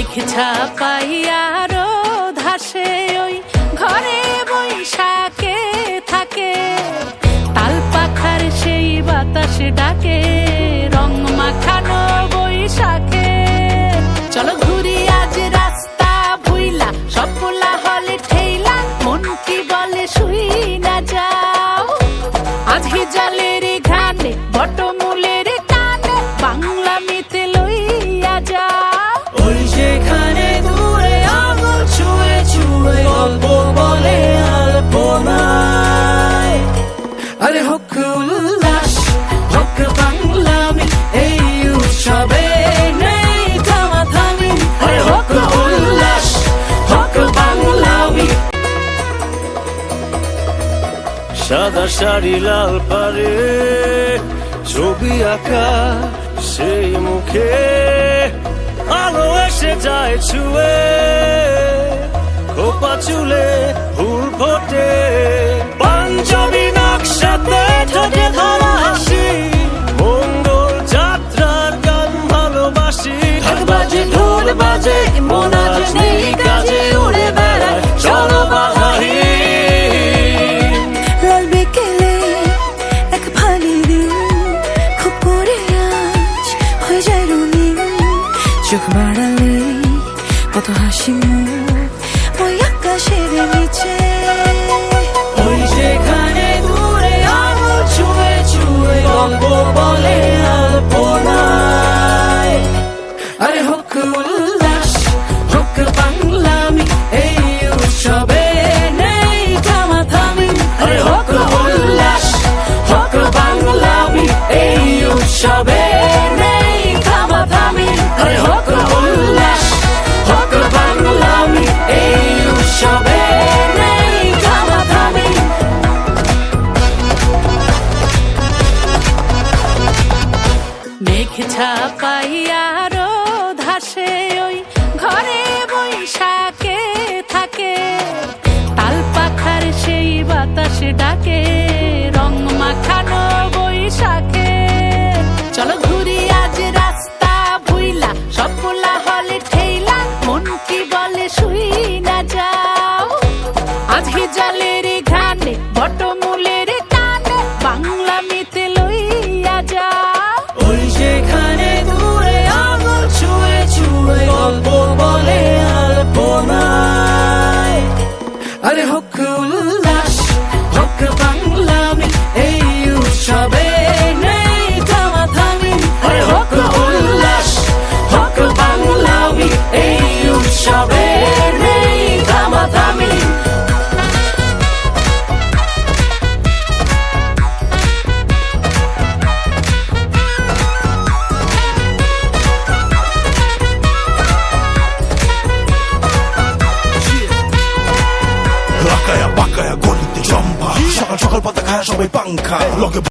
মেঘ ছাপাইয়ার ধাসে ওই ঘরে বৈশাখে থাকে, তাল পাখার সেই বাতাস ডাকে রং মাখানো বৈশাখে। চলো ঘুরি আজ রাস্তা ভুইলা, সব পোলা হলে ঠেইলা, মন কি বলে শুই না যাও। আজ হিজালের ঘানে বটমূলের টানে বাংলা মিতে লইয়া যাও। ওই সেখানে দূরে আঙুল ছুঁয়ে ছুঁয়ে গল্প বলে আলপনায়। আরে হোক উল্লাস হোক বাংলামি, এই উৎসবে নেই থামাথামি। আরে হোক উল্লাস হোক বাংলামি। সাদা শাড়ি লাল পারে ছবি আঁকা সেই মুখে আলো এসে যায় ছুঁয়ে, খোপা চুলে ফুল ফোটে, পাঞ্জাবি নকশাতে ঠোঁটে ধরা হাসি, মঙ্গল যাত্রার গান ভালোবাসি। ঢাক বাজে ঢোল বাজে মন আজ নেই কাজে, উড়ে বেড়ায় চলো বাহারি। লাল বিকেলে এক ফালি দিন, খুব পরে আজ হয়ে যায় রঙিন। চোখ বাড়ালে কত হাসি মুখ ওই আকাশের নিচে। ওই সেখানে দূরে আঙুল ছুঁয়ে ছুঁয়ে গল্প বলে আলপনায়। আরে হোক উল্লাস হোক বাংলামি, এই উৎসবে নেই থামাথামি। আরে হোক উল্লাস হোক বাংলামি, এই উৎসবে নেই থামাথামি। আরে হোক উল্লাস হোক বাংলামি, এই উৎসবে নেই থামাথামি। মেঘ ছাপাইয়ার ধাসে ওই ঘরে বৈশাখে থাকে, তাল পাখার সেই বাতাস ডাকে রং মাখানো বৈশাখে। চলো ঘুরি আজ রাস্তা ভুইলা, সব পোলা হলে ঠেইলা, মন কি বলে শুই না যাও। আজ হিজালের ঘানে বটমূলের টানে বাংলা মিতে লইয়া যাও। ওই সেখানে দূরে আঙুল ছুঁয়ে ছুঁয়ে গল্প বলে আলপনায়। আরে হোক উল্লাস হোক বাংলামি, এই উৎসবে নেই থামাথামি। আরে হোক উল্লাস হোক বাংলামি, এই উৎসবে নেই থামাথামি। লাকায়া বাকায়া গলিতে জম্পা, সকাল সকাল পাতা খায় সবাই পাংখা লগে